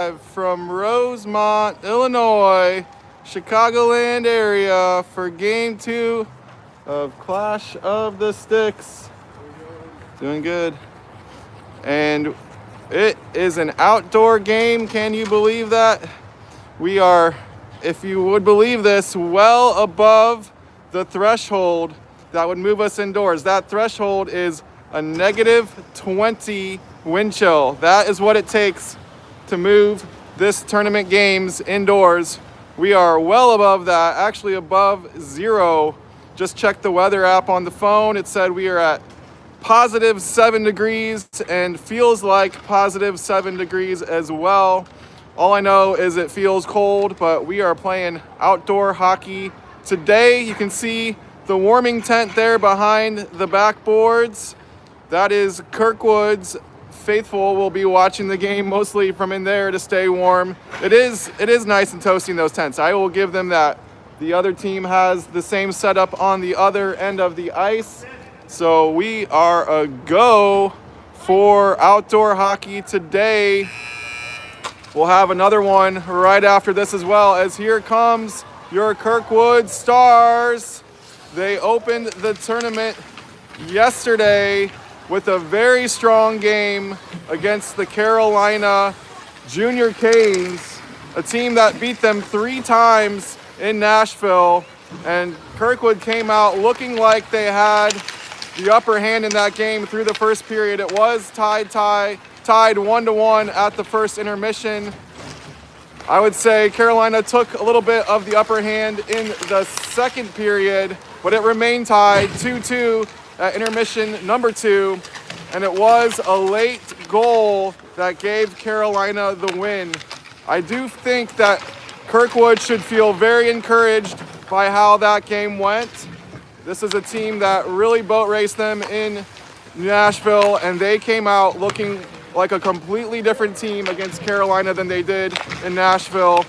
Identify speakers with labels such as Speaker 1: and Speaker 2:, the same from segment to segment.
Speaker 1: from Rosemont, Illinois, Chicagoland area for Game 2 of Clash of the Sticks. Doing good. And it is an outdoor game. Can you believe that? We are, if you would believe this, well above the threshold that would move us indoors. That threshold is a -20 wind chill. That is what it takes to move this tournament games indoors. We are well above that, actually above 0. Just checked the weather app on the phone. It said we are at +7 degrees and feels like +7 degrees as well. All I know is it feels cold, but we are playing outdoor hockey today. You can see the warming tent there behind the backboards. That is Kirkwood's faithful will be watching the game mostly from in there to stay warm. It is nice and toasty in those tents. I will give them that. The other team has the same setup on the other end of the ice. So we are a go for outdoor hockey today. We'll have another one right after this as well, as here comes your Kirkwood Stars. They opened the tournament yesterday with a very strong game against the Carolina Junior Canes, a team that beat them 3 times in Nashville. And Kirkwood came out looking like they had the upper hand in that game through the first period. It was tied 1-1 at the first intermission. I would say Carolina took a little bit of the upper hand in the second period, but it remained tied 2-2 at intermission number 2, and it was a late goal that gave Carolina the win. I do think that Kirkwood should feel very encouraged by how that game went. This is a team that really boat raced them in Nashville, and they came out looking like a completely different team against Carolina than they did in Nashville.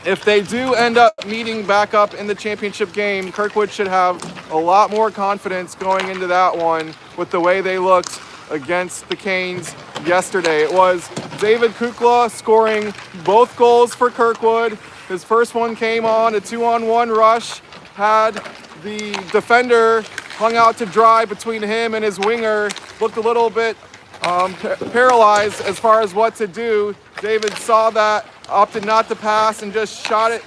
Speaker 1: If they do end up meeting back up in the championship game, Kirkwood should have a lot more confidence going into that one with the way they looked against the Canes yesterday. It was David Kukla scoring both goals for Kirkwood. His first one came on a 2-on-1 rush, had the defender hung out to dry between him and his winger, looked a little bit paralyzed as far as what to do. David saw that, opted not to pass, and just shot it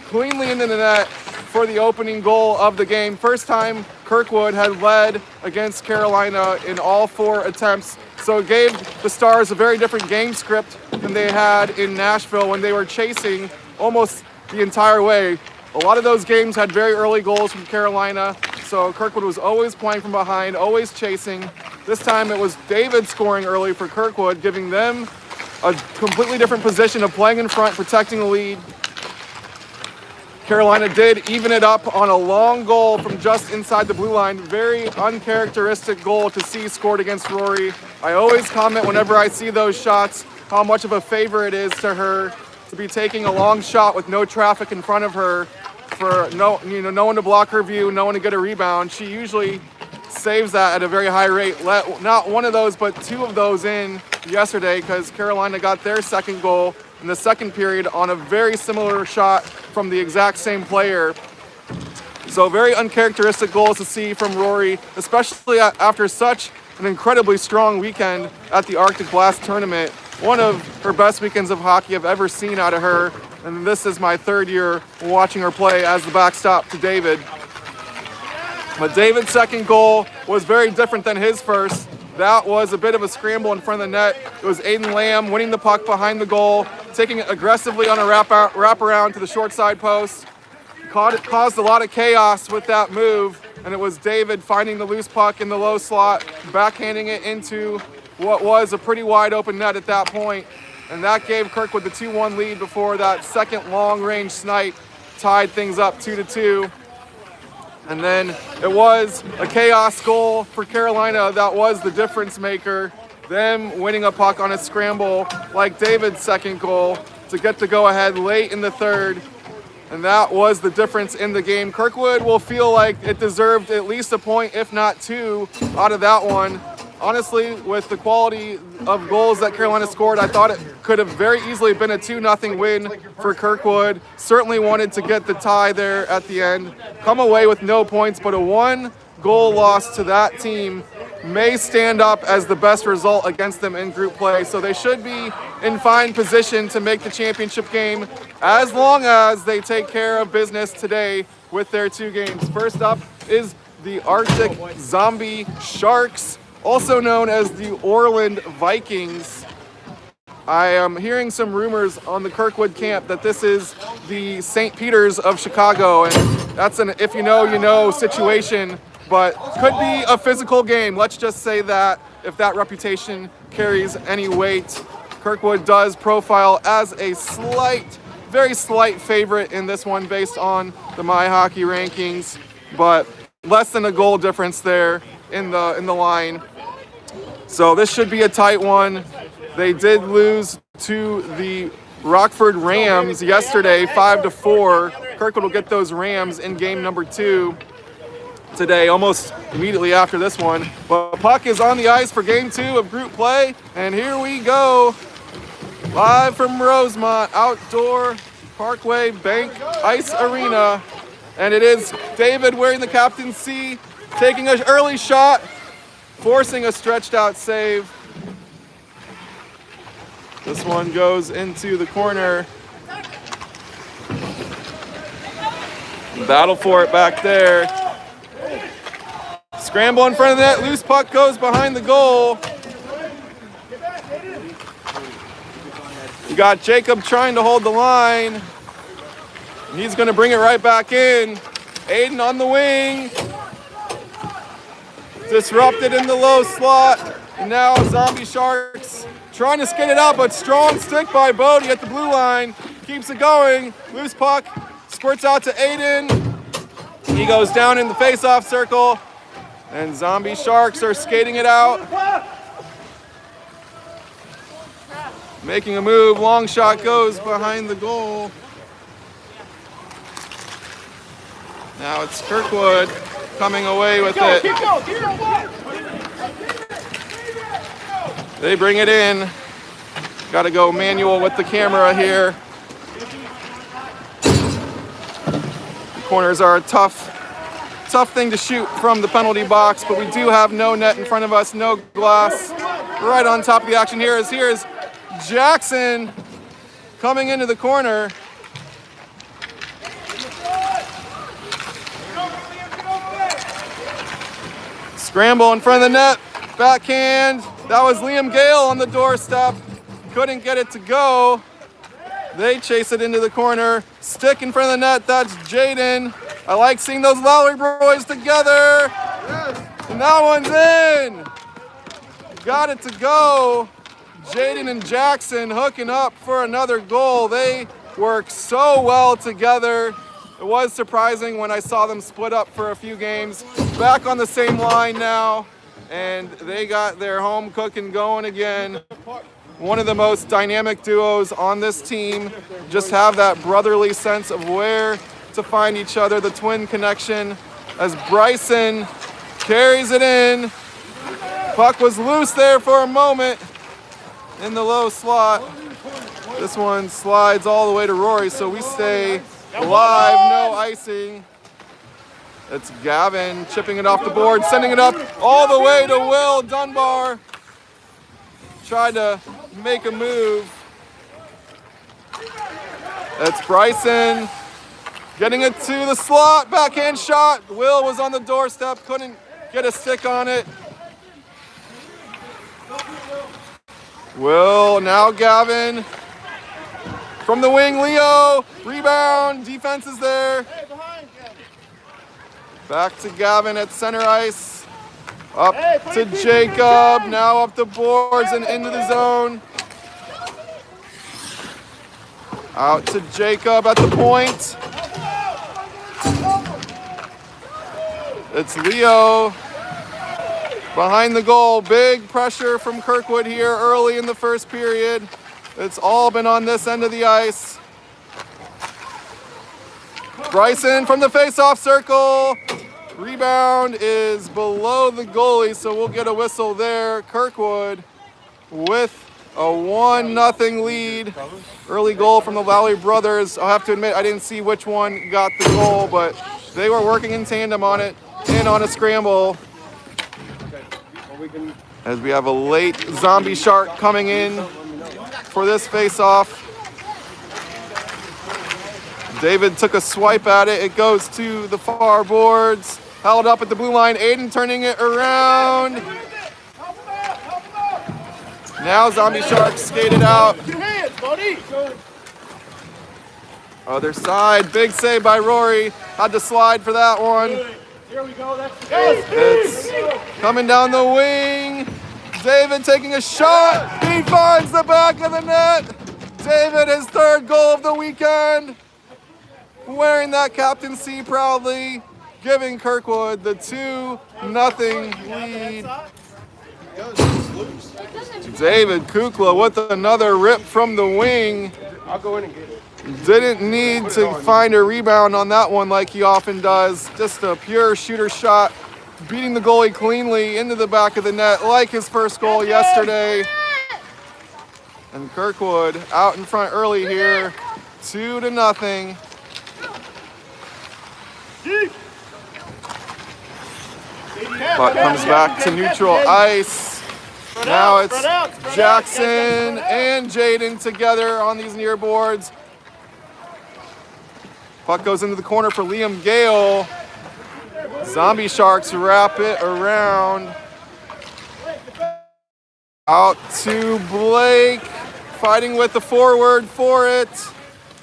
Speaker 1: cleanly into the net for the opening goal of the game. First time Kirkwood had led against Carolina in all 4 attempts, so it gave the Stars a very different game script than they had in Nashville when they were chasing almost the entire way. A lot of those games had very early goals from Carolina, so Kirkwood was always playing from behind, always chasing. This time it was David scoring early for Kirkwood, giving them a completely different position of playing in front, protecting the lead. Carolina did even it up on a long goal from just inside the blue line. Very uncharacteristic goal to see scored against Rory. I always comment whenever I see those shots how much of a favor it is to her to be taking a long shot with no traffic in front of her, for no one to block her view, no one to get a rebound. She usually saves that at a very high rate. Let not one of those, but 2 of those in yesterday, because Carolina got their second goal in the second period on a very similar shot from the exact same player. So very uncharacteristic goals to see from Rory, especially after such an incredibly strong weekend at the Arctic Blast tournament. One of her best weekends of hockey I've ever seen out of her, and this is my 3rd year watching her play as the backstop to David. But David's second goal was very different than his first. That was a bit of a scramble in front of the net. It was Aiden Lamb winning the puck behind the goal, taking it aggressively on a wraparound to the short side post. Caused a lot of chaos with that move, and it was David finding the loose puck in the low slot, backhanding it into what was a pretty wide open net at that point. And that gave Kirkwood the 2-1 lead before that second long-range snipe tied things up 2-2. And then it was a chaos goal for Carolina that was the difference maker. Them winning a puck on a scramble like David's second goal to get the go-ahead late in the third. And that was the difference in the game. Kirkwood will feel like it deserved at least a point, if not 2, out of that one. honestly, with the quality of goals that Carolina scored, I thought it could have very easily been a 2-0 win for Kirkwood. Certainly wanted to get the tie there at the end. Come away with no points, but a 1-goal loss to that team may stand up as the best result against them in group play. So they should be in fine position to make the championship game as long as they take care of business today with their 2 games. First up is the Arctic Zombie Sharks, also known as the Orland Vikings. I am hearing some rumors on the Kirkwood camp that this is the St. Peter's of Chicago, and that's an if you know, you know situation, but could be a physical game. Let's just say that if that reputation carries any weight. Kirkwood does profile as a very slight favorite in this one based on the My Hockey rankings, but less than a goal difference there in the line. So this should be a tight one. They did lose to the Rockford Rams yesterday, 5-4. Kirkwood will get those Rams in game number 2 today, almost immediately after this one. But puck is on the ice for game 2 of group play, and here we go. Live from Rosemont, outdoor Parkway Bank Arena. And it is David wearing the captain's C, taking an early shot, forcing a stretched out save. This one goes into the corner. Battle for it back there. Scramble in front of the net, loose puck goes behind the goal. You got Jacob trying to hold the line. He's going to bring it right back in. Aiden on the wing. Disrupted in the low slot. And now Zombie Sharks trying to skate it out, but strong stick by Bodie at the blue line. Keeps it going. Loose puck. Squirts out to Aiden. He goes down in the face-off circle. And Zombie Sharks are skating it out. Making a move. Long shot goes behind the goal. Now it's Kirkwood coming away with it. They bring it in. Got to go manual with the camera here. The corners are a tough thing to shoot from the penalty box, but we do have no net in front of us, no glass. Right on top of the action here is Jackson coming into the corner. Scramble in front of the net, backhand. That was Liam Gale on the doorstep. Couldn't get it to go. They chase it into the corner. Stick in front of the net, that's Jaden. I like seeing those Lowry boys together. And that one's in. Got it to go. Jaden and Jackson hooking up for another goal. They work so well together. It was surprising when I saw them split up for a few games. Back on the same line now, and they got their home cooking going again. One of the most dynamic duos on this team. Just have that brotherly sense of where to find each other, the twin connection. As Bryson carries it in. Puck was loose there for a moment in the low slot. This one slides all the way to Rory, so we stay alive, no icing. It's Gavin chipping it off the board, sending it up all the way to Will Dunbar. Tried to make a move. That's Bryson getting it to the slot, backhand shot. Will was on the doorstep, couldn't get a stick on it. Will, now Gavin. From the wing, Leo, rebound, defense is there. Back to Gavin at center ice. Up to Jacob, now up the boards and into the zone. Out to Jacob at the point. It's Leo behind the goal. Big pressure from Kirkwood here early in the first period. It's all been on this end of the ice. Bryson from the face-off circle. Rebound is below the goalie, so we'll get a whistle there. Kirkwood with a 1-0 lead. Early goal from the Lowry brothers. I'll have to admit, I didn't see which one got the goal, but they were working in tandem on it, in on a scramble. As we have a late Zombie Shark coming in for this face-off. David took a swipe at it. It goes to the far boards. Held up at the blue line. Aiden turning it around. Now Zombie Sharks skated out. Other side. Big save by Rory. Had to slide for that one.
Speaker 2: Here we go.
Speaker 1: It's coming down the wing. David taking a shot. He finds the back of the net. David, his third goal of the weekend. Wearing that captaincy proudly. Giving Kirkwood the 2-0 lead. David Kukla with another rip from the wing.
Speaker 2: I'll go in and get it.
Speaker 1: Didn't need to find a rebound on that one like he often does. Just a pure shooter shot, beating the goalie cleanly into the back of the net like his first goal yesterday. And Kirkwood out in front early here, 2-0. Puck comes back to neutral ice. Now it's Jackson and Jaden together on these near boards. Puck goes into the corner for Liam Gale. Zombie Sharks wrap it around. Out to Blake, fighting with the forward for it.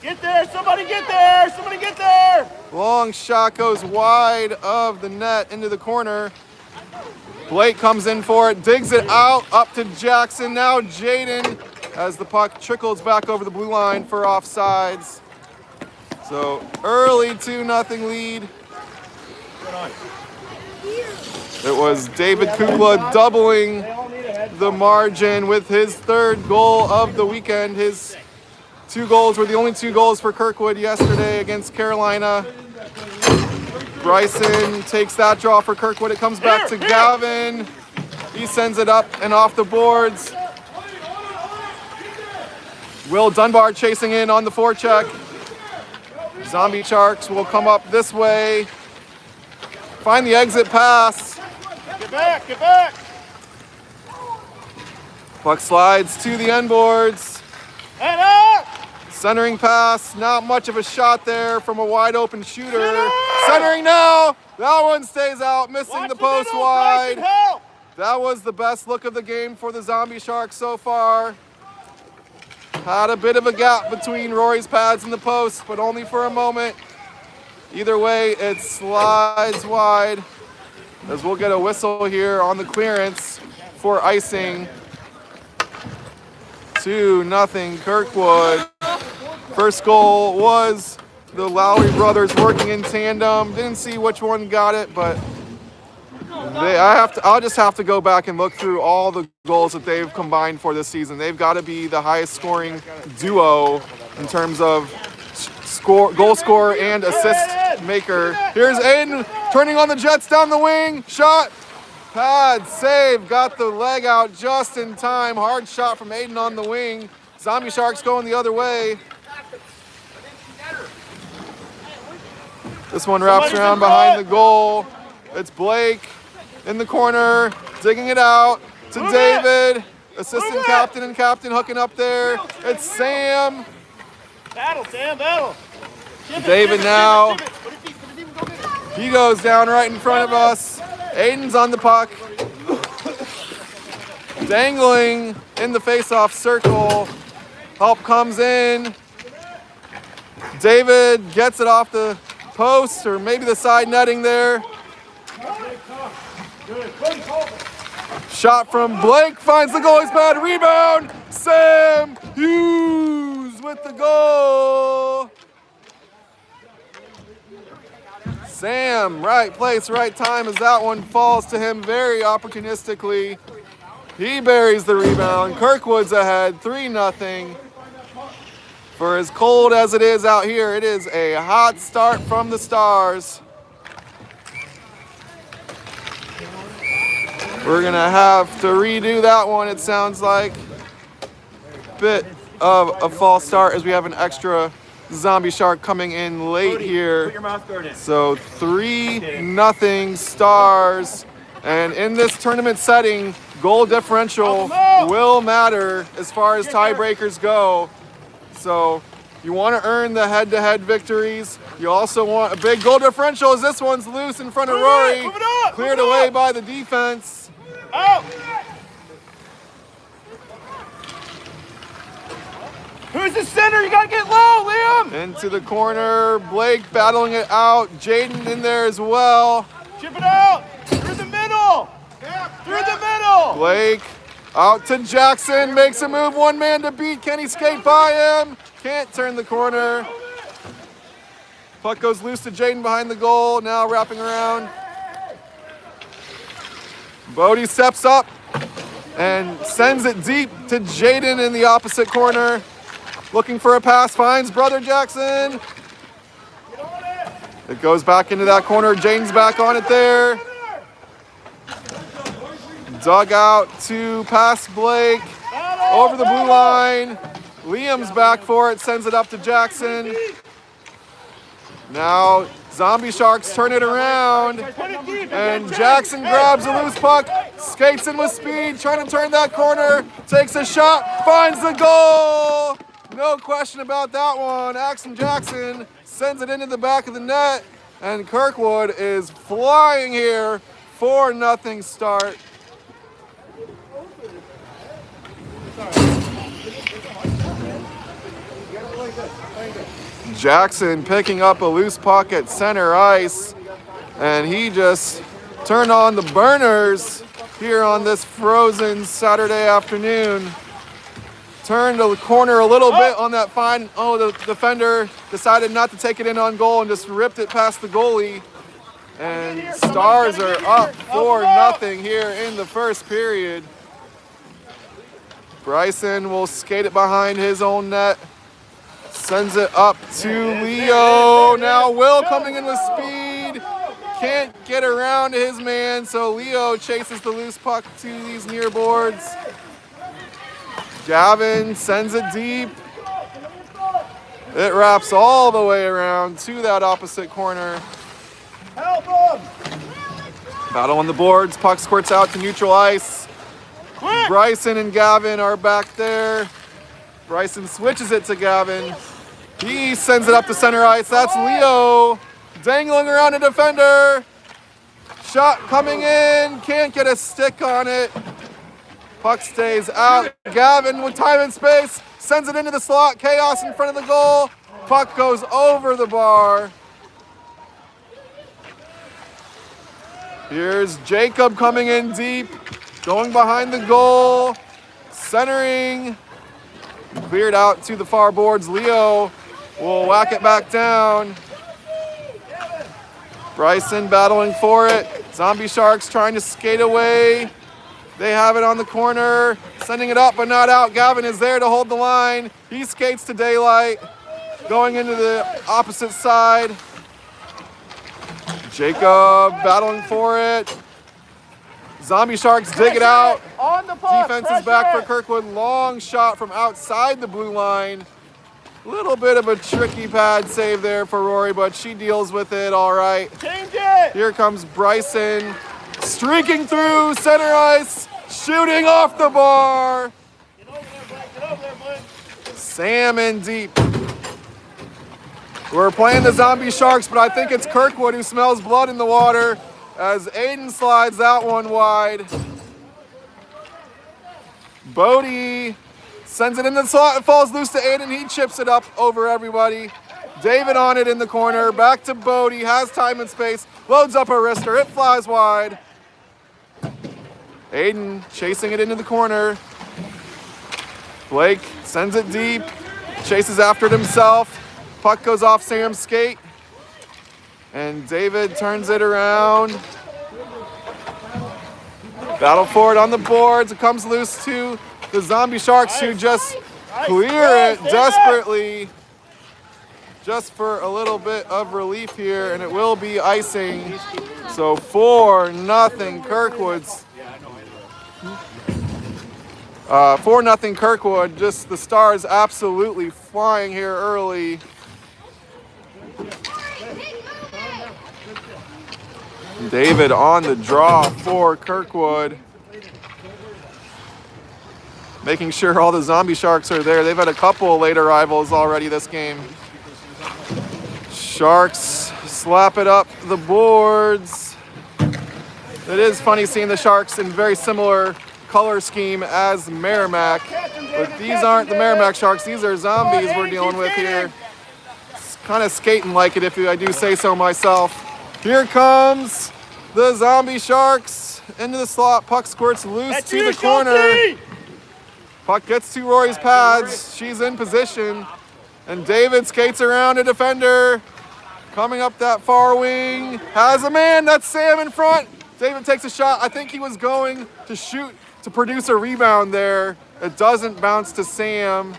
Speaker 2: Get there, somebody get there, somebody get there.
Speaker 1: Long shot goes wide of the net into the corner. Blake comes in for it, digs it out, up to Jackson. Now Jaden as the puck trickles back over the blue line for offsides. So early 2-0 lead. It was David Kukla doubling the margin with his third goal of the weekend. His 2 goals were the only 2 goals for Kirkwood yesterday against Carolina. Bryson takes that draw for Kirkwood. It comes back to Gavin. He sends it up and off the boards. Will Dunbar chasing in on the forecheck. Zombie Sharks will come up this way. Find the exit pass.
Speaker 2: Get back, get back.
Speaker 1: Puck slides to the end boards.
Speaker 2: Head up.
Speaker 1: Centering pass, not much of a shot there from a wide open shooter. Centering now, that one stays out, missing the post wide. That was the best look of the game for the Zombie Sharks so far. Had a bit of a gap between Rory's pads and the post, but only for a moment. Either way, it slides wide, as we'll get a whistle here on the clearance for icing. 2-0 Kirkwood. First goal was the Lowry brothers working in tandem. Didn't see which one got it, but I'll just have to go back and look through all the goals that they've combined for this season. They've got to be the highest scoring duo in terms of goal scorer and assist maker. Here's Aiden turning on the Jets down the wing. Shot, pad, save, got the leg out just in time. Hard shot from Aiden on the wing. Zombie Sharks going the other way. This one wraps around behind the goal. It's Blake in the corner, digging it out to David. Assistant captain and captain hooking up there. It's Sam.
Speaker 2: Battle, Sam, battle.
Speaker 1: David now. He goes down right in front of us. Aiden's on the puck. Dangling in the face-off circle. Help comes in. David gets it off the post or maybe the side netting there. Shot from Blake, finds the goalie's pad, rebound. Sam Hughes with the goal. Sam, right place, right time as that one falls to him very opportunistically. He buries the rebound. Kirkwood's ahead, 3-0. For as cold as it is out here, it is a hot start from the Stars. We're gonna have to redo that one, it sounds like. Bit of a false start as we have an extra zombie shark coming in late here.
Speaker 2: Put your mouth guard in.
Speaker 1: So 3-0 Stars. And in this tournament setting, goal differential will matter as far as tiebreakers go. So you want to earn the head-to-head victories. You also want a big goal differential as this one's loose in front of Rory. Cleared away by the defense.
Speaker 2: Out! Who's the center? You gotta get low, Liam!
Speaker 1: Into the corner, Blake battling it out. Jaden in there as well.
Speaker 2: Chip it out! Through the middle! Through the middle!
Speaker 1: Blake out to Jackson, makes a move, one man to beat. Can he skate by him? Can't turn the corner. Puck goes loose to Jaden behind the goal, now wrapping around. Bodie steps up and sends it deep to Jaden in the opposite corner. Looking for a pass, finds brother Jackson. It goes back into that corner, Jaden's back on it there. Dug out to pass Blake, over the blue line. Liam's back for it, sends it up to Jackson. Now Zombie Sharks turn it around, and Jackson grabs a loose puck, skates in with speed, trying to turn that corner, takes a shot, finds the goal! No question about that one. Axon Jackson sends it into the back of the net, and Kirkwood is flying here. 4-0 start. Jackson picking up a loose puck at center ice, and he just turned on the burners here on this frozen Saturday afternoon. Turned the corner a little bit on that fine. Oh, the defender decided not to take it in on goal and just ripped it past the goalie. And Stars are up 4-0 here in the first period. Bryson will skate it behind his own net. Sends it up to Leo. Now Will coming in with speed. Can't get around his man, so Leo chases the loose puck to these near boards. Gavin sends it deep. It wraps all the way around to that opposite corner.
Speaker 2: Help him!
Speaker 1: Battle on the boards. Puck squirts out to neutral ice.
Speaker 2: Quick!
Speaker 1: Bryson and Gavin are back there. Bryson switches it to Gavin. He sends it up to center ice. That's Leo dangling around a defender. Shot coming in. Can't get a stick on it. Puck stays out. Gavin with time and space sends it into the slot. Chaos in front of the goal. Puck goes over the bar. Here's Jacob coming in deep, going behind the goal, centering, cleared out to the far boards. Leo will whack it back down. Bryson battling for it. Zombie Sharks trying to skate away. They have it on the corner, sending it up but not out. Gavin is there to hold the line. He skates to daylight, going into the opposite side. Jacob battling for it. Zombie Sharks dig it out.
Speaker 2: On the puck,
Speaker 1: Defense is back for Kirkwood. Long shot from outside the blue line. Little bit of a tricky pad save there for Rory, but she deals with it all right.
Speaker 2: Change it!
Speaker 1: Here comes Bryson, streaking through center ice, shooting off the bar.
Speaker 2: Get over there, Blake. Get over there, Blake.
Speaker 1: Sam in deep. We're playing the Zombie Sharks, but I think it's Kirkwood who smells blood in the water as Aiden slides that one wide. Bodie sends it in the slot. It falls loose to Aiden. He chips it up over everybody. David on it in the corner. Back to Bodie. Has time and space. Loads up a wrister. It flies wide. Aiden chasing it into the corner. Blake sends it deep. Chases after it himself. Puck goes off Sam's skate. And David turns it around. Battle for it on the boards. It comes loose to the Zombie Sharks who just clear it desperately. Just for a little bit of relief here, and it will be icing. So 4-0 Kirkwoods 4-0 Kirkwood. Just the Stars absolutely flying here early. David on the draw for Kirkwood. Making sure all the Zombie Sharks are there. They've had a couple late arrivals already this game. Sharks slap it up the boards. It is funny seeing the Sharks in very similar color scheme as Merrimack. But these aren't the Merrimack Sharks. These are Zombies we're dealing with here. It's kind of skating like it, if I do say so myself. Here comes the Zombie Sharks into the slot. Puck squirts loose to the corner. Puck gets to Rory's pads. She's in position. And David skates around a defender. Coming up that far wing. Has a man. That's Sam in front. David takes a shot. I think he was going to shoot to produce a rebound there. It doesn't bounce to Sam.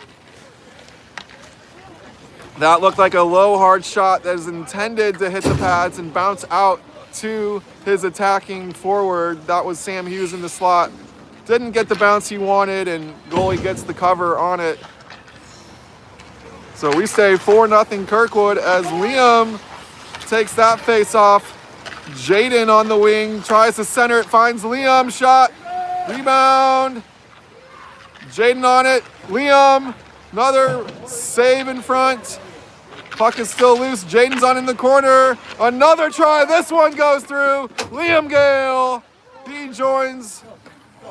Speaker 1: That looked like a low, hard shot that is intended to hit the pads and bounce out to his attacking forward. That was Sam Hughes in the slot. Didn't get the bounce he wanted, and goalie gets the cover on it. So we stay 4-0 Kirkwood as Liam takes that face off. Jaden on the wing, tries to center it, finds Liam, shot, rebound. Jaden on it, Liam, another save in front. Puck is still loose, Jaden's on in the corner. Another try, this one goes through. Liam Gale, he joins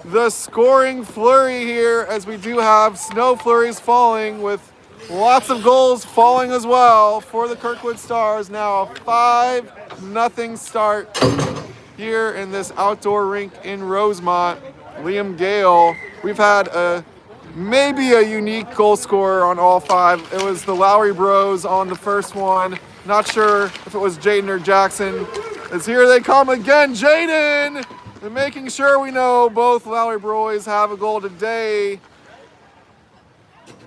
Speaker 1: the scoring flurry here as we do have snow flurries falling with lots of goals falling as well for the Kirkwood Stars. Now a 5-0 start here in this outdoor rink in Rosemont. Liam Gale, we've had maybe a unique goal scorer on all 5. It was the Lowry Bros on the first one. Not sure if it was Jaden or Jackson. As here they come again, Jaden! And making sure we know both Lowry Bros have a goal today.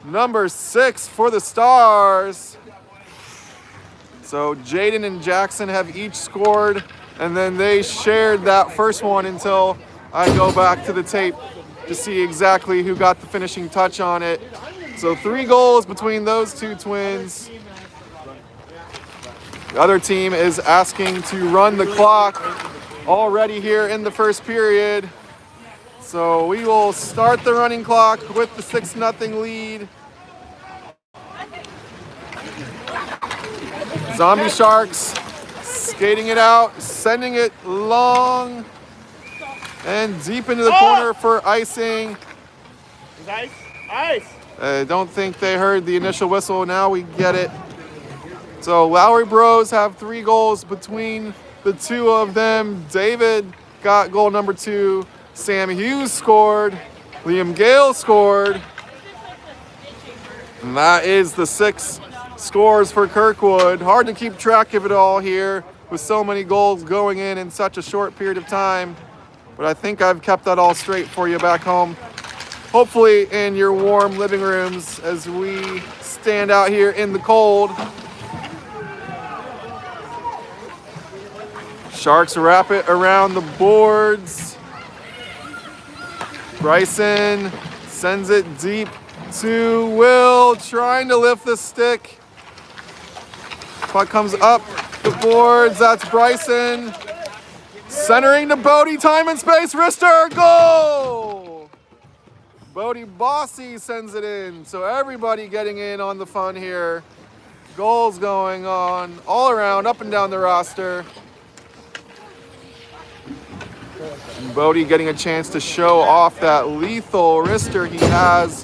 Speaker 1: Number 6 for the Stars. So Jaden and Jackson have each scored, and then they shared that first one until I go back to the tape to see exactly who got the finishing touch on it. So 3 goals between those two twins. The other team is asking to run the clock already here in the first period. So we will start the running clock with the 6-0 lead. Zombie Sharks skating it out, sending it long and deep into the corner for icing.
Speaker 2: Ice, ice.
Speaker 1: I don't think they heard the initial whistle. Now we get it. So Lowry Bros have 3 goals between the two of them. David got goal number 2. Sam Hughes scored. Liam Gale scored. And that is the 6 scores for Kirkwood. Hard to keep track of it all here with so many goals going in such a short period of time. But I think I've kept that all straight for you back home. Hopefully in your warm living rooms as we stand out here in the cold. Sharks wrap it around the boards. Bryson sends it deep to Will, trying to lift the stick. Puck comes up the boards. That's Bryson. Centering to Bodie, time and space, wrister, goal! Bodie Bossy sends it in. So everybody getting in on the fun here. Goals going on all around, up and down the roster. Bodie getting a chance to show off that lethal wrister he has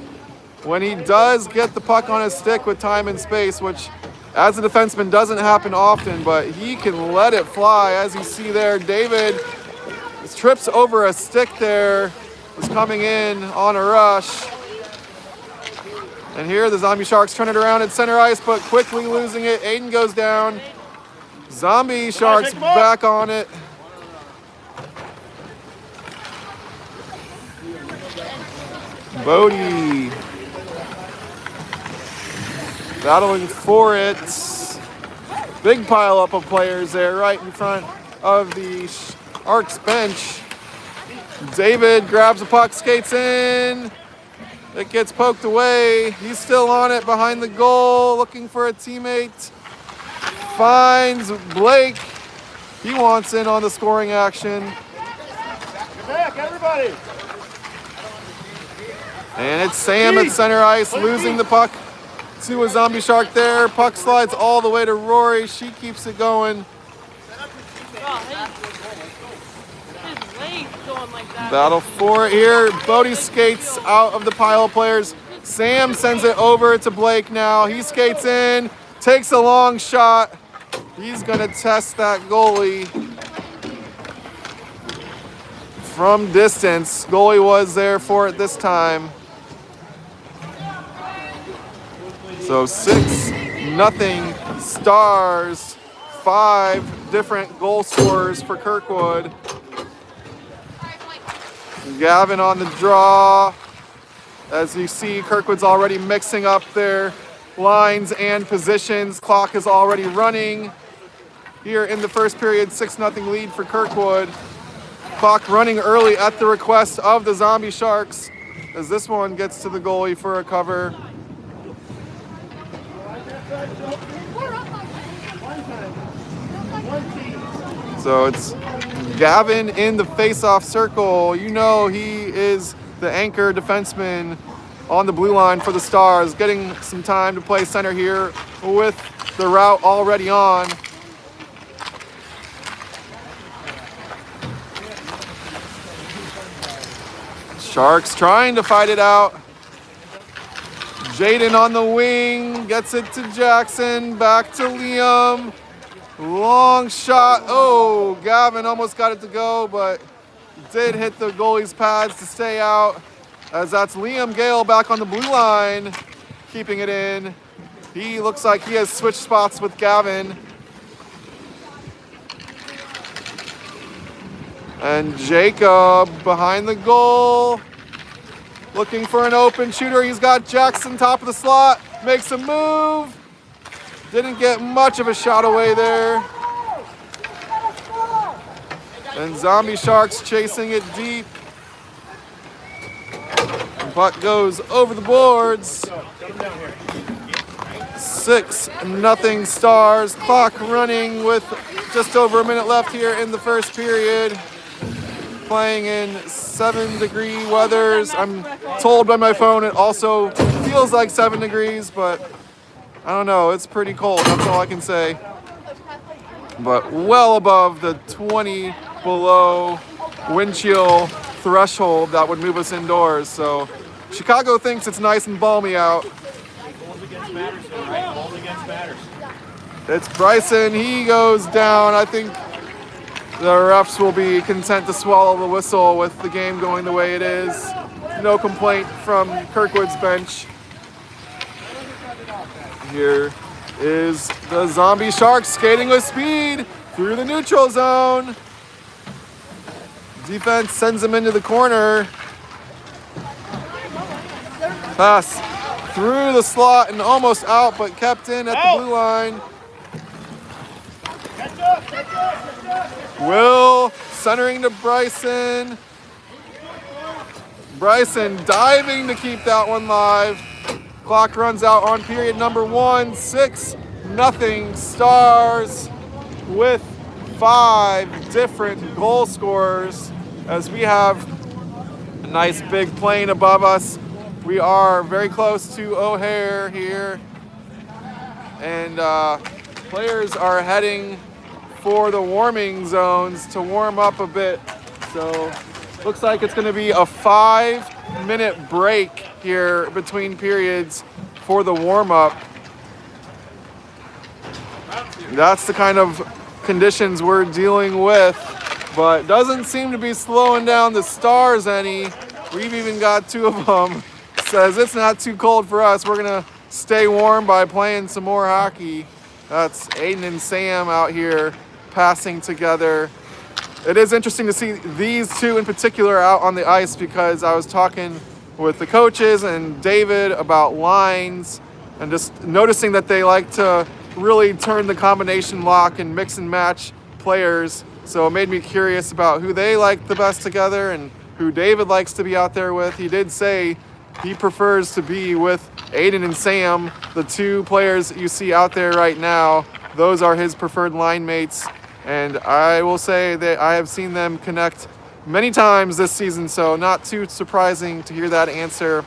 Speaker 1: when he does get the puck on his stick with time and space, which as a defenseman doesn't happen often, but he can let it fly. As you see there, David trips over a stick there, is coming in on a rush. And here the Zombie Sharks turn it around at center ice, but quickly losing it. Aiden goes down. Zombie Sharks back on it. Bodie battling for it. Big pile up of players there right in front of the Sharks bench. David grabs the puck, skates in. It gets poked away. He's still on it behind the goal, looking for a teammate. Finds Blake. He wants in on the scoring action.
Speaker 2: Get back, everybody.
Speaker 1: And it's Sam at center ice, losing the puck to a zombie shark there. Puck slides all the way to Rory. She keeps it going. Battle for it here. Bodie skates out of the pile of players. Sam sends it over to Blake now. He skates in, takes a long shot. He's gonna test that goalie from distance. Goalie was there for it this time. So 6-0 Stars. 5 different goal scorers for Kirkwood. Gavin on the draw. As you see, Kirkwood's already mixing up their lines and positions. Clock is already running. Here in the first period, 6-0 lead for Kirkwood. Clock running early at the request of the Zombie Sharks, as this one gets to the goalie for a cover. So it's Gavin in the face-off circle. You know he is the anchor defenseman on the blue line for the Stars, getting some time to play center here with the route already on. Sharks trying to fight it out. Jaden on the wing, gets it to Jackson, back to Liam. Long shot. Oh, Gavin almost got it to go, but did hit the goalie's pads to stay out, as that's Liam Gale back on the blue line, keeping it in. He looks like he has switched spots with Gavin. And Jacob behind the goal, looking for an open shooter. He's got Jackson top of the slot, makes a move. Didn't get much of a shot away there. And Zombie Sharks chasing it deep. The puck goes over the boards. 6-0 Stars. Clock running with just over a minute left here in the first period. Playing in 7-degree weathers. I'm told by my phone it also feels like 7 degrees, but I don't know, it's pretty cold, that's all I can say. But well above the 20 below wind chill threshold that would move us indoors. So Chicago thinks it's nice and balmy out.
Speaker 2: Goals against batters, right? Goals against batters.
Speaker 1: It's Bryson, he goes down. I think the refs will be content to swallow the whistle with the game going the way it is. No complaint from Kirkwood's bench. Here is the Zombie Sharks skating with speed through the neutral zone. Defense sends him into the corner. Pass through the slot and almost out, but kept in at the blue line. Will centering to Bryson. Bryson diving to keep that one live. Clock runs out on period number 1. 6-0 Stars with 5 different goal scorers, as we have a nice big plane above us. We are very close to O'Hare here, and players are heading for the warming zones to warm up a bit. So looks like it's going to be a 5-minute break here between periods for the warm-up. That's the kind of conditions we're dealing with, but doesn't seem to be slowing down the Stars any. We've even got 2 of them. Says it's not too cold for us. We're gonna stay warm by playing some more hockey. That's Aiden and Sam out here passing together. It is interesting to see these 2 in particular out on the ice, because I was talking with the coaches and David about lines, and just noticing that they like to really turn the combination lock and mix and match players. So it made me curious about who they like the best together, and who David likes to be out there with. He did say he prefers to be with Aiden and Sam, the two players you see out there right now. Those are his preferred line mates. And I will say that I have seen them connect many times this season, so not too surprising to hear that answer.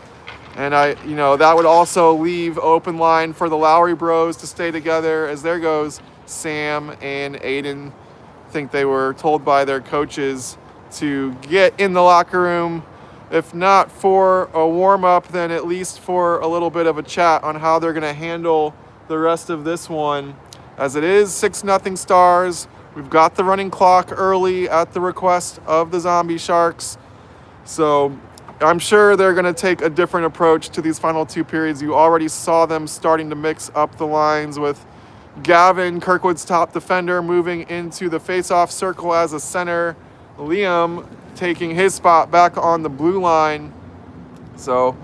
Speaker 1: And that would also leave open line for the Lowry bros to stay together, as there goes Sam and Aiden. I think they were told by their coaches to get in the locker room, if not for a warm-up, then at least for a little bit of a chat on how they're going to handle the rest of this one. As it is 6-0 Stars. We've got the running clock early at the request of the Zombie Sharks. So I'm sure they're going to take a different approach to these final two periods. You already saw them starting to mix up the lines with Gavin, Kirkwood's top defender, moving into the face-off circle as a center. Liam taking his spot back on the blue line. So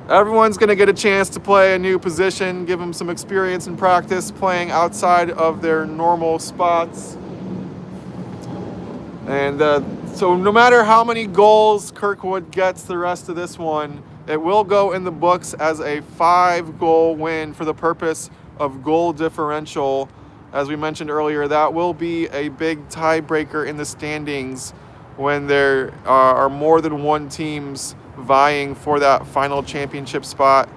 Speaker 1: everyone's going to get a chance to play a new position, give them some experience and practice playing outside of their normal spots. And so no matter how many goals Kirkwood gets the rest of this one, it will go in the books as a 5-goal win for the purpose of goal differential. As we mentioned earlier, that will be a big tiebreaker in the standings when there are more than one teams vying for that final championship spot.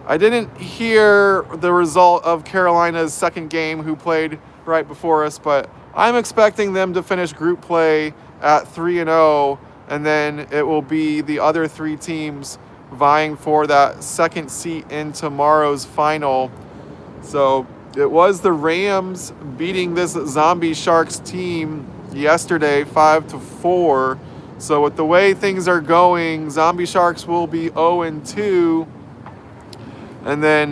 Speaker 1: I didn't hear the result of Carolina's second game, who played right before us, but I'm expecting them to finish group play at 3-0, and then it will be the other three teams vying for that second seat in tomorrow's final. So it was the Rams beating this Zombie Sharks team yesterday 5-4. So with the way things are going, Zombie Sharks will be 0-2. And then,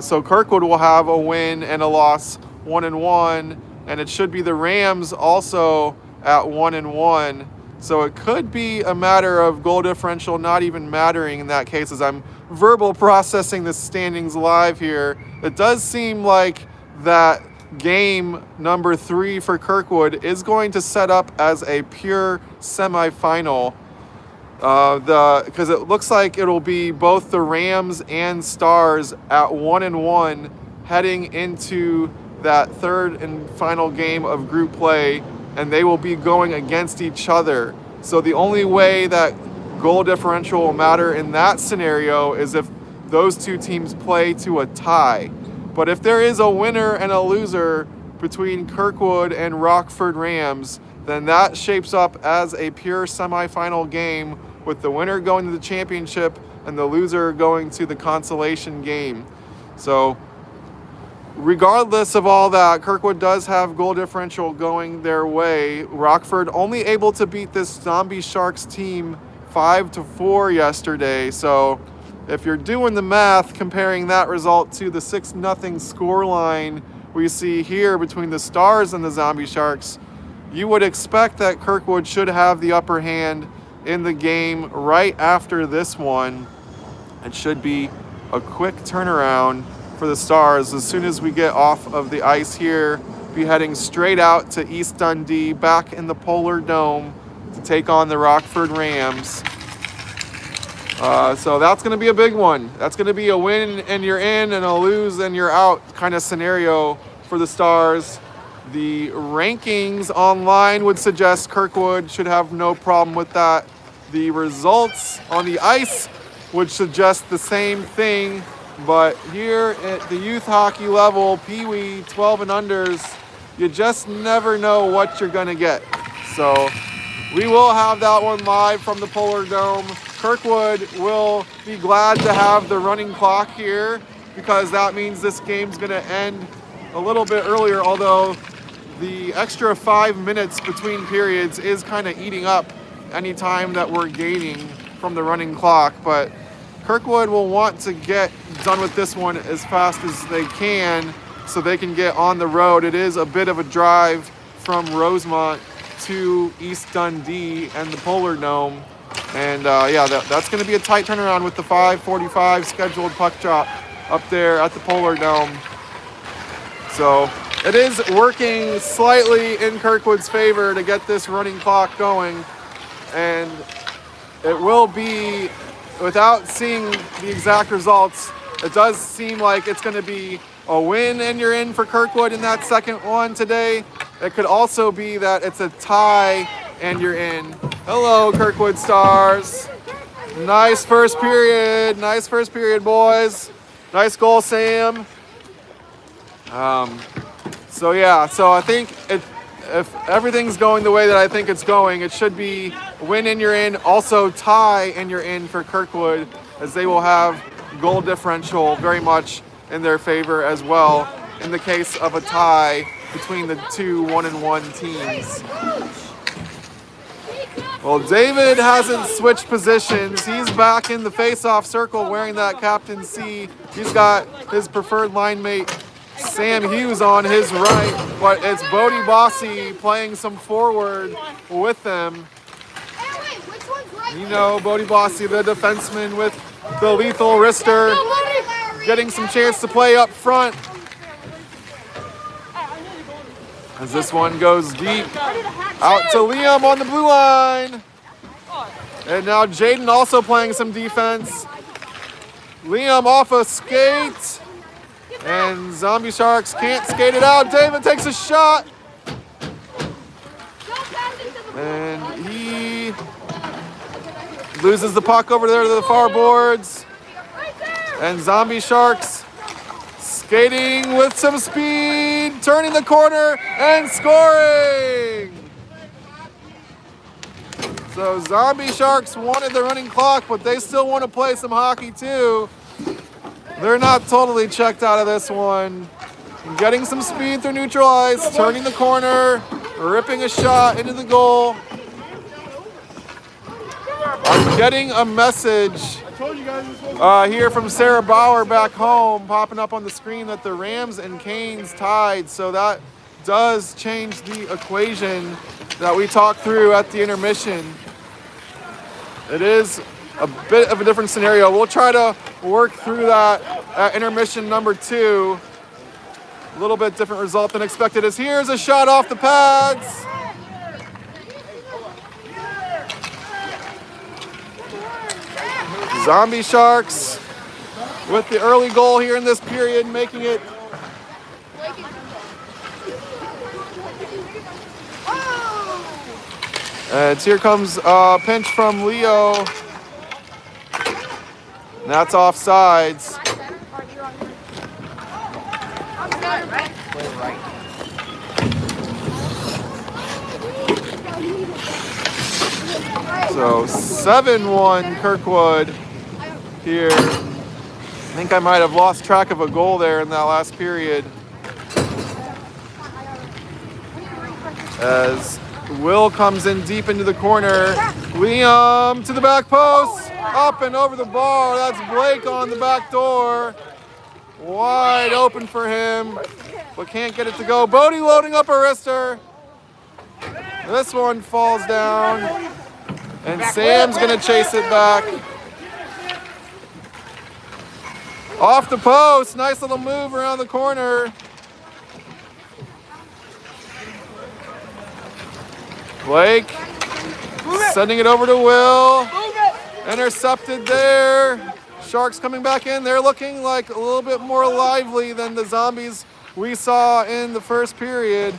Speaker 1: so Kirkwood will have a win and a loss, 1-1. And it should be the Rams also at 1-1. So it could be a matter of goal differential not even mattering in that case, as I'm verbal processing the standings live here. It does seem like that game number 3 for Kirkwood is going to set up as a pure semifinal. Because it looks like it'll be both the Rams and Stars at 1-1 heading into that third and final game of group play, and they will be going against each other. So the only way that goal differential will matter in that scenario is if those two teams play to a tie. But if there is a winner and a loser between Kirkwood and Rockford Rams, then that shapes up as a pure semifinal game, with the winner going to the championship and the loser going to the consolation game. So regardless of all that, Kirkwood does have goal differential going their way. Rockford only able to beat this Zombie Sharks team 5-4 yesterday. So if you're doing the math, comparing that result to the 6-0 scoreline we see here between the Stars and the Zombie Sharks, you would expect that Kirkwood should have the upper hand in the game right after this one. It should be a quick turnaround for the Stars. As soon as we get off of the ice here, be heading straight out to East Dundee, back in the Polar Dome to take on the Rockford Rams. So that's going to be a big one. That's going to be a win and you're in, and a lose and you're out kind of scenario for the Stars. The rankings online would suggest Kirkwood should have no problem with that. The results on the ice would suggest the same thing. But here at the youth hockey level, Peewee 12 and unders, you just never know what you're going to get. So we will have that one live from the Polar Dome. Kirkwood will be glad to have the running clock here, because that means this game's going to end a little bit earlier, although the extra 5 minutes between periods is kind of eating up any time that we're gaining from the running clock. But Kirkwood will want to get done with this one as fast as they can so they can get on the road. It is a bit of a drive from Rosemont to East Dundee and the Polar Dome. And that's going to be a tight turnaround with the 5:45 scheduled puck drop up there at the Polar Dome. So it is working slightly in Kirkwood's favor to get this running clock going. And it will be, without seeing the exact results, it does seem like it's going to be a win and you're in for Kirkwood in that second one today. It could also be that it's a tie and you're in. Hello, Kirkwood Stars. Nice first period. Nice first period, boys. Nice goal, Sam. So yeah, so I think if everything's going the way that I think it's going, it should be win and you're in, also tie and you're in for Kirkwood, as they will have goal differential very much in their favor as well in the case of a tie between the two 1-1 teams. Well, David hasn't switched positions. He's back in the face-off circle wearing that Captain C. He's got his preferred line mate Sam Hughes on his right, but it's Bodie Bossy playing some forward with them. You know, Bodie Bossy, the defenseman with the lethal wrister, getting some chance to play up front. As this one goes deep, out to Liam on the blue line. And now Jaden also playing some defense. Liam off a skate. And Zombie Sharks can't skate it out. David takes a shot. And he loses the puck over there to the far boards. And Zombie Sharks skating with some speed, turning the corner and scoring. So Zombie Sharks wanted the running clock, but they still want to play some hockey too. They're not totally checked out of this one. Getting some speed through neutral ice, turning the corner, ripping a shot into the goal. I'm getting a message here from Sarah Bauer back home, popping up on the screen that the Rams and Canes tied. So that does change the equation that we talked through at the intermission. It is a bit of a different scenario. We'll try to work through that at intermission number 2. A little bit different result than expected, as here's a shot off the pads. Zombie Sharks with the early goal here in this period, making it and here comes a pinch from Leo. And that's offsides. So 7-1 Kirkwood here. I think I might have lost track of a goal there in that last period. As Will comes in deep into the corner. Liam to the back post. Up and over the bar. That's Blake on the back door. Wide open for him, but can't get it to go. Bodie loading up a wrister. This one falls down. And Sam's gonna chase it back. Off the post, nice little move around the corner. Blake sending it over to Will. Intercepted there. Sharks coming back in. They're looking like a little bit more lively than the Zombies we saw in the first period.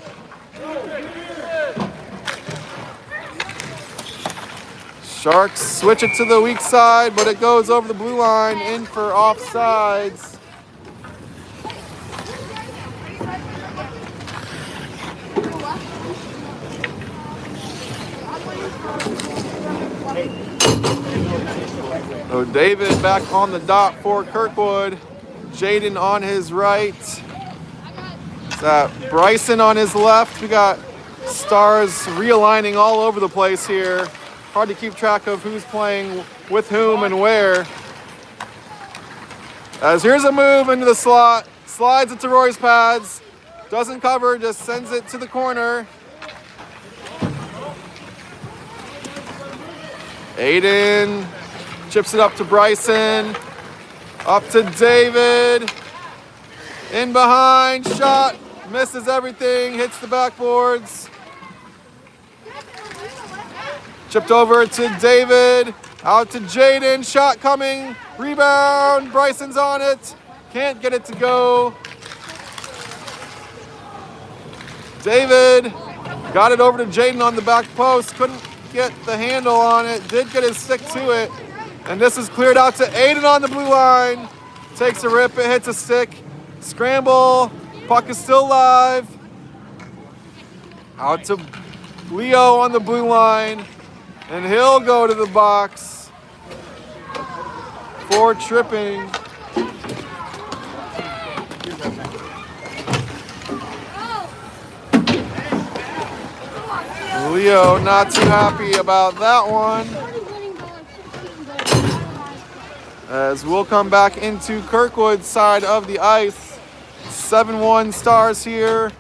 Speaker 1: Sharks switch it to the weak side, but it goes over the blue line, in for offsides. So David back on the dot for Kirkwood. Jaden on his right. Bryson on his left. We got Stars realigning all over the place here. Hard to keep track of who's playing with whom and where. As here's a move into the slot. Slides it to Roy's pads. Doesn't cover, just sends it to the corner. Aiden chips it up to Bryson. Up to David. In behind, shot. Misses everything, hits the backboards. Chipped over to David. Out to Jaden, shot coming, rebound, Bryson's on it. Can't get it to go. David got it over to Jaden on the back post, couldn't get the handle on it, did get his stick to it. And this is cleared out to Aiden on the blue line. Takes a rip, it hits a stick. Scramble, puck is still live. Out to Leo on the blue line. And he'll go to the box for tripping. Leo not too happy about that one. As we'll come back into Kirkwood's side of the ice. 7-1 Stars here.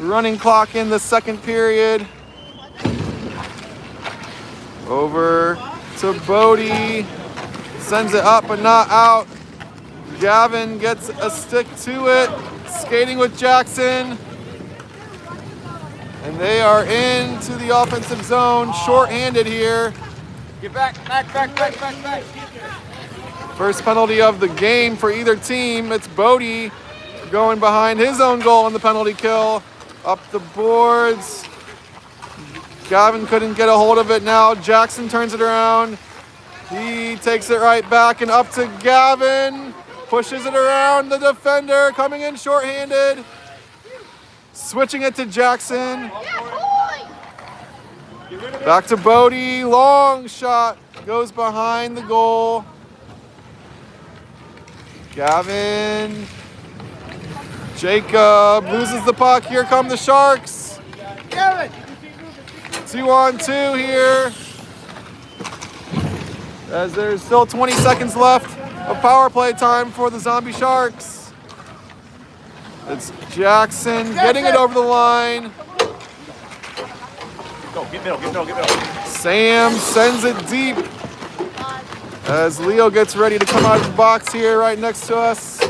Speaker 1: Running clock in the second period. Over to Bodie. Sends it up but not out. Gavin gets a stick to it. Skating with Jackson. And they are into the offensive zone. Short-handed here.
Speaker 2: Get back.
Speaker 1: First penalty of the game for either team. It's Bodie going behind his own goal on the penalty kill. Up the boards. Gavin couldn't get a hold of it now. Jackson turns it around. He takes it right back and up to Gavin. Pushes it around the defender, coming in short-handed. Switching it to Jackson. Back to Bodie. Long shot. Goes behind the goal. Gavin. Jacob loses the puck. Here come the Sharks. 2-on-2 here. As there's still 20 seconds left of power play time for the Zombie Sharks. It's Jackson getting it over the line.
Speaker 2: Go, get middle.
Speaker 1: Sam sends it deep as Leo gets ready to come out of the box here right next to us.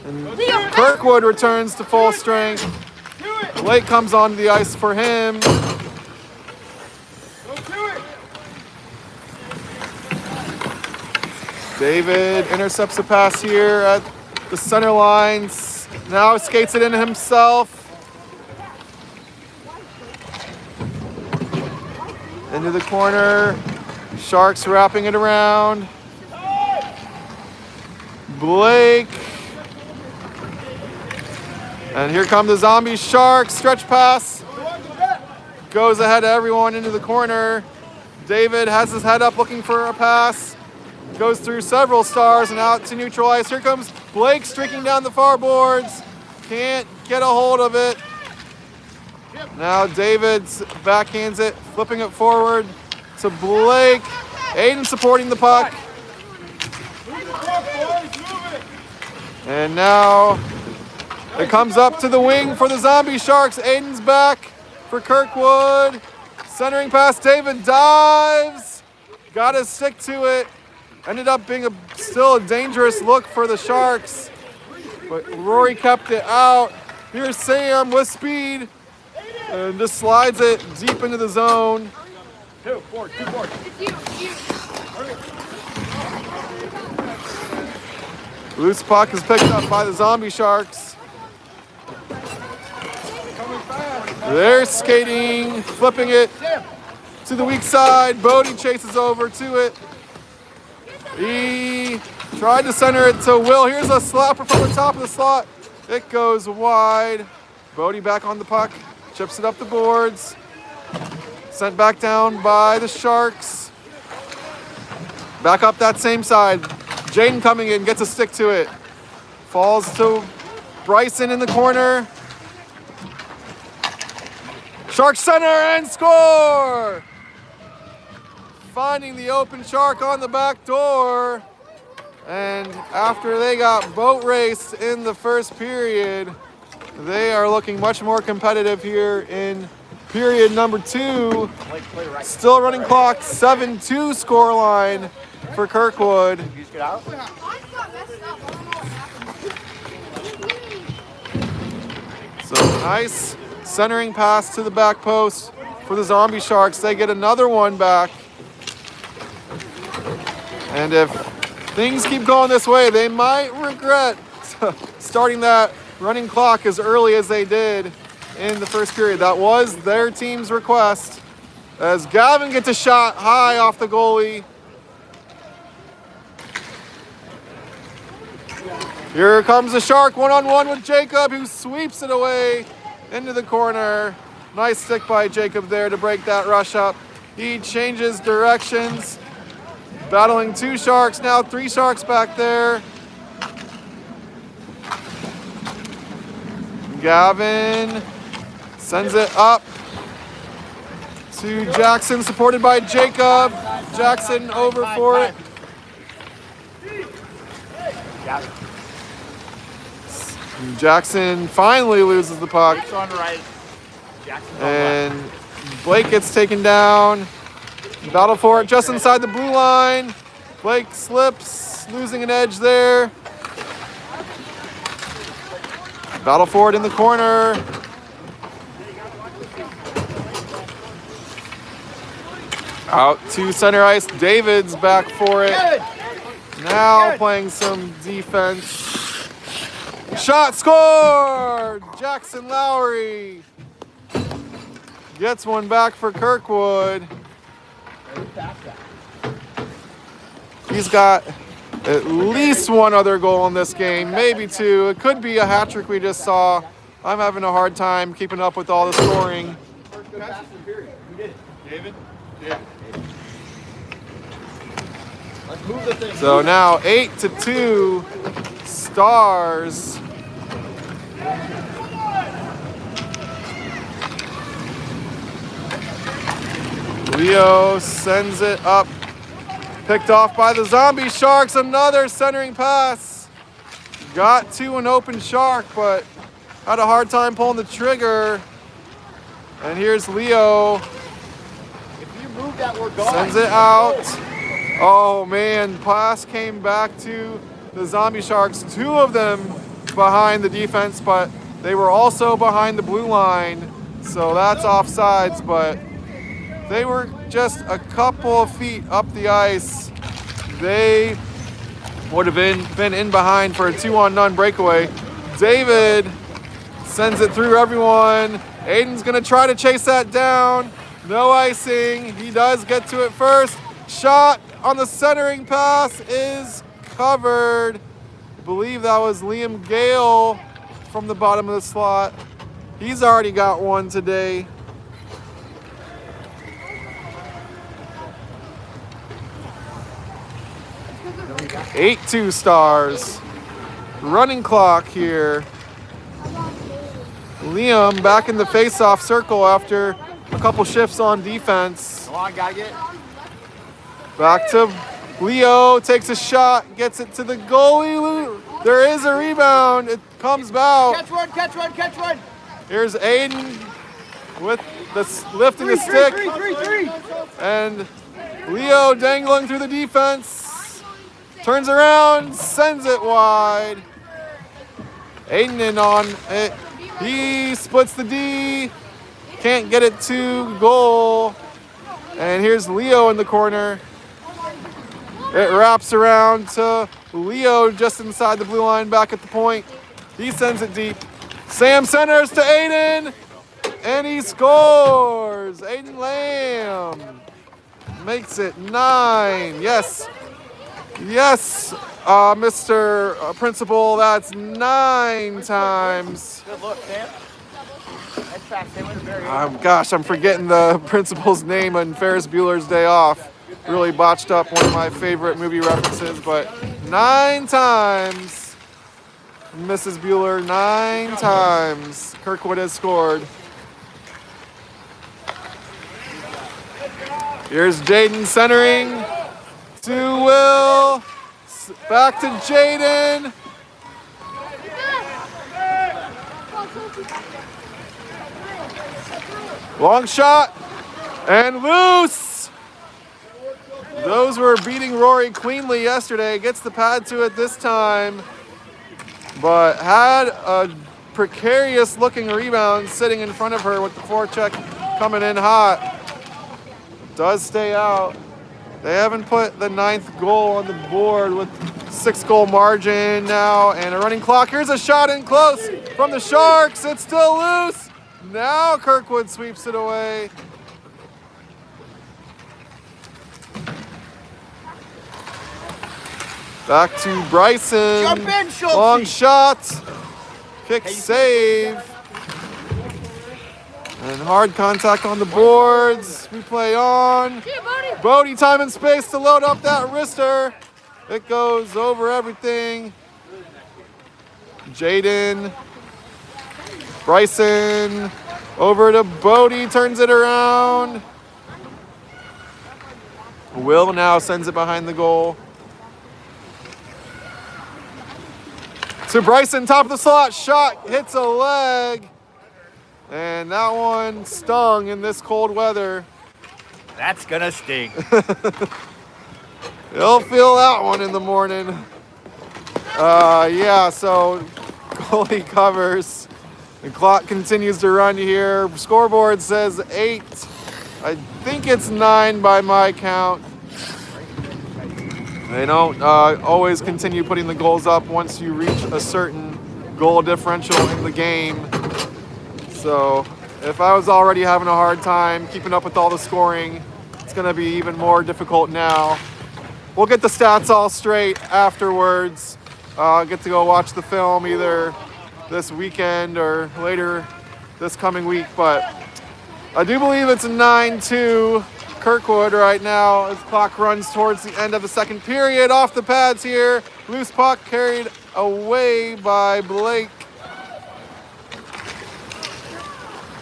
Speaker 1: And Kirkwood returns to full strength. Blake comes onto the ice for him. David intercepts a pass here at the center lines. Now skates it in himself. Into the corner. Sharks wrapping it around. Blake. And here come the Zombie Sharks. Stretch pass. Goes ahead of everyone into the corner. David has his head up looking for a pass. Goes through several Stars and out to neutral ice. Here comes Blake streaking down the far boards. Can't get a hold of it. Now David's backhands it, flipping it forward to Blake. Aiden supporting the puck. And now it comes up to the wing for the Zombie Sharks. Aiden's back for Kirkwood. Centering pass, David dives. Got his stick to it. Ended up being still a dangerous look for the Sharks. But Rory kept it out. Here's Sam with speed. And just slides it deep into the zone.
Speaker 2: Two forward.
Speaker 1: Loose puck is picked up by the Zombie Sharks. They're skating, flipping it to the weak side. Bodie chases over to it. He tried to center it to Will. Here's a slapper from the top of the slot. It goes wide. Bodie back on the puck. Chips it up the boards. Sent back down by the Sharks. Back up that same side. Jaden coming in, gets a stick to it. Falls to Bryson in the corner. Sharks center and score! Finding the open Shark on the back door. And after they got boat raced in the first period, they are looking much more competitive here in period number 2. Still running clock, 7-2 scoreline for Kirkwood. So nice centering pass to the back post for the Zombie Sharks. They get another one back. And if things keep going this way, they might regret starting that running clock as early as they did in the first period. That was their team's request. As Gavin gets a shot high off the goalie. Here comes the Shark one-on-one with Jacob, who sweeps it away into the corner. Nice stick by Jacob there to break that rush up. He changes directions. Battling 2 Sharks, now 3 Sharks back there. Gavin sends it up to Jackson, supported by Jacob. Jackson over for it. Jackson finally loses the puck. And Blake gets taken down. Battle for it just inside the blue line. Blake slips, losing an edge there. Battle for it in the corner. Out to center ice. David's back for it. Now playing some defense. Shot scored! Jackson Lowry gets one back for Kirkwood. He's got at least one other goal in this game, maybe 2. It could be a hat trick we just saw. I'm having a hard time keeping up with all the scoring.
Speaker 2: David?
Speaker 1: So now 8-2 Stars. Leo sends it up. Picked off by the Zombie Sharks. Another centering pass. Got to an open Shark, but had a hard time pulling the trigger. And here's Leo.
Speaker 2: If you move that, we're going.
Speaker 1: Sends it out. Oh man, pass came back to the Zombie Sharks. 2 of them behind the defense, but they were also behind the blue line. So that's offsides, but they were just a couple of feet up the ice. They would have been in behind for a 2-on-none breakaway. David sends it through everyone. Aiden's gonna try to chase that down. No icing. He does get to it first. Shot on the centering pass is covered. I believe that was Liam Gale from the bottom of the slot. He's already got one today. Eight 2 Stars. Running clock here. Liam back in the face-off circle after a couple shifts on defense.
Speaker 2: Come on, gotta get.
Speaker 1: Back to Leo, takes a shot, gets it to the goalie. There is a rebound. It comes out.
Speaker 2: Catch one, catch one, catch one.
Speaker 1: Here's Aiden with the lifting the stick.
Speaker 2: Three.
Speaker 1: And Leo dangling through the defense. Turns around, sends it wide. Aiden in on it. He splits the D. Can't get it to goal. And here's Leo in the corner. It wraps around to Leo just inside the blue line back at the point. He sends it deep. Sam centers to Aiden. And he scores. Aiden Lamb makes it 9. Yes, Mr. Principal, that's 9 times.
Speaker 2: Good look, Sam. Nice pass, Sam.
Speaker 1: Gosh, I'm forgetting the principal's name on Ferris Bueller's Day Off. Really botched up one of my favorite movie references, but 9 times. Mrs. Bueller, 9 times. Kirkwood has scored. Here's Jaden centering to Will. Back to Jaden. Long shot and loose. Those were beating Rory cleanly yesterday. Gets the pad to it this time, but had a precarious looking rebound sitting in front of her with the forecheck coming in hot. Does stay out. They haven't put the 9th goal on the board with 6-goal margin now and a running clock. Here's a shot in close from the Sharks. It's still loose. Now Kirkwood sweeps it away. Back to Bryson.
Speaker 2: Jump in, Schultz.
Speaker 1: Long shot. Kick save. And hard contact on the boards. We play on. Bodie, time and space to load up that wrister. It goes over everything. Jaden. Bryson. Over to Bodie, turns it around. Will now sends it behind the goal. To Bryson, top of the slot, shot, hits a leg. And that one stung in this cold weather.
Speaker 2: That's gonna sting.
Speaker 1: You'll feel that one in the morning. Yeah, so goalie covers. The clock continues to run here. Scoreboard says 8. I think it's 9 by my count. They don't always continue putting the goals up once you reach a certain goal differential in the game. So if I was already having a hard time keeping up with all the scoring, it's going to be even more difficult now. We'll get the stats all straight afterwards. Get to go watch the film either this weekend or later this coming week. But I do believe it's a 9-2 Kirkwood right now as clock runs towards the end of the second period. Off the pads here. Loose puck carried away by Blake.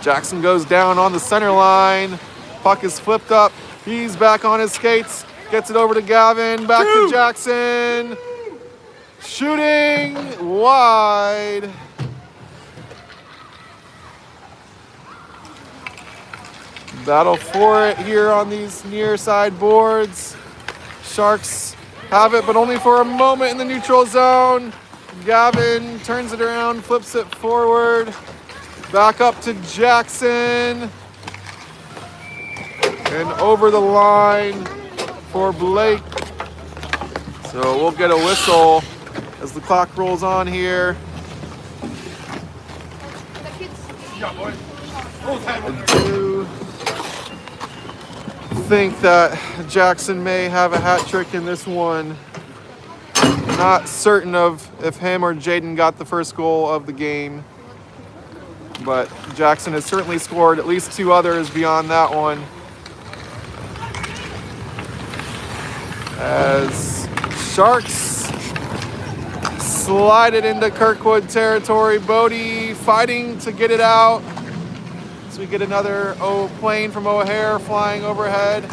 Speaker 1: Jackson goes down on the center line. Puck is flipped up. He's back on his skates. Gets it over to Gavin. Back to Jackson. Shooting wide. Battle for it here on these near side boards. Sharks have it, but only for a moment in the neutral zone. Gavin turns it around, flips it forward. Back up to Jackson. And over the line for Blake. So we'll get a whistle as the clock rolls on here. I do think that Jackson may have a hat trick in this one. Not certain of if him or Jaden got the first goal of the game. But Jackson has certainly scored at least 2 others beyond that one. As Sharks slide it into Kirkwood territory. Bodie fighting to get it out. So we get another plane from O'Hare flying overhead.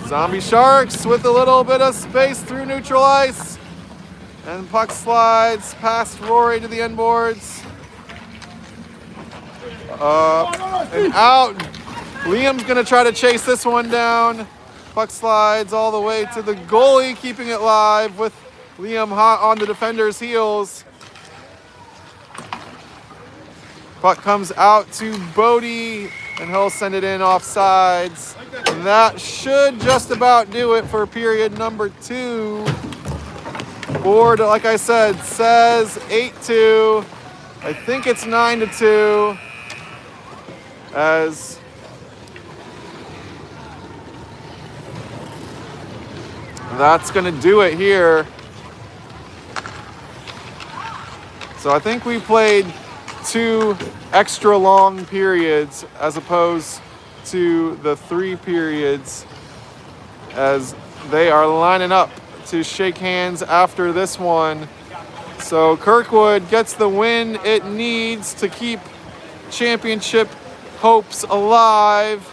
Speaker 1: Zombie Sharks with a little bit of space through neutral ice. And puck slides past Rory to the end boards. And out. Liam's gonna try to chase this one down. Puck slides all the way to the goalie, keeping it live with Liam hot on the defender's heels. Puck comes out to Bodie, and he'll send it in off sides. And that should just about do it for period number 2. Board, like I said, says 8-2. I think it's 9-2. As that's going to do it here. So I think we played 2 extra long periods as opposed to the 3 periods, as they are lining up to shake hands after this one. So Kirkwood gets the win it needs to keep championship hopes alive.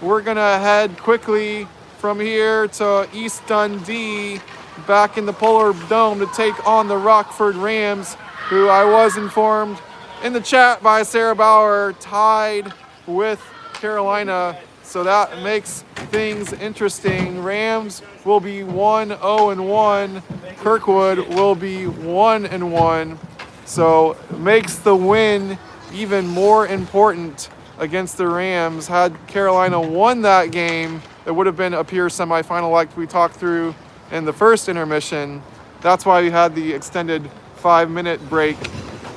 Speaker 1: We're gonna head quickly from here to East Dundee, back in the Polar Dome to take on the Rockford Rams, who I was informed in the chat by Sarah Bauer tied with Carolina. So that makes things interesting. Rams will be 1-0-1. Kirkwood will be 1-1. So it makes the win even more important against the Rams. Had Carolina won that game, it would have been a pure semifinal like we talked through in the first intermission. That's why we had the extended 5-minute break.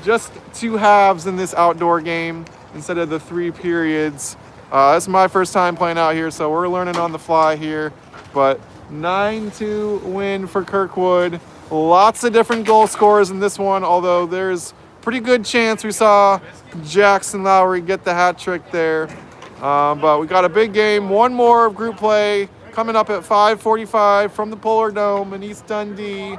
Speaker 1: Just 2 halves in this outdoor game instead of the 3 periods. This is my first time playing out here, so we're learning on the fly here. But 9-2 win for Kirkwood. Lots of different goal scorers in this one, although there's pretty good chance we saw Jackson Lowry get the hat trick there. But we got a big game. One more group play coming up at 5:45 from the Polar Dome in East Dundee.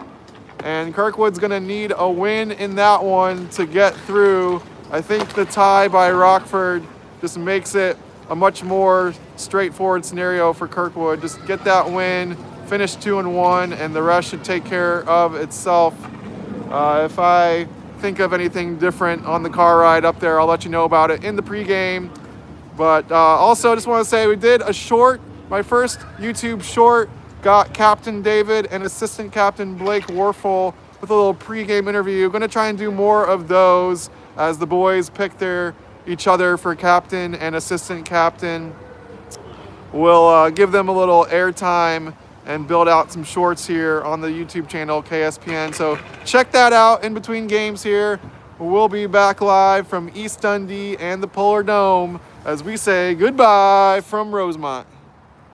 Speaker 1: And Kirkwood's going to need a win in that one to get through. I think the tie by Rockford just makes it a much more straightforward scenario for Kirkwood. Just get that win, finish 2-1, and the rest should take care of itself. If I think of anything different on the car ride up there, I'll let you know about it in the pregame. But also just want to say we did a short, my first YouTube short, got Captain David and Assistant Captain Blake Warfel with a little pregame interview. Going to try and do more of those as the boys pick each other for captain and assistant captain. We'll give them a little airtime and build out some shorts here on the YouTube channel KSPN. So check that out in between games here. We'll be back live from East Dundee and the Polar Dome as we say goodbye from Rosemont.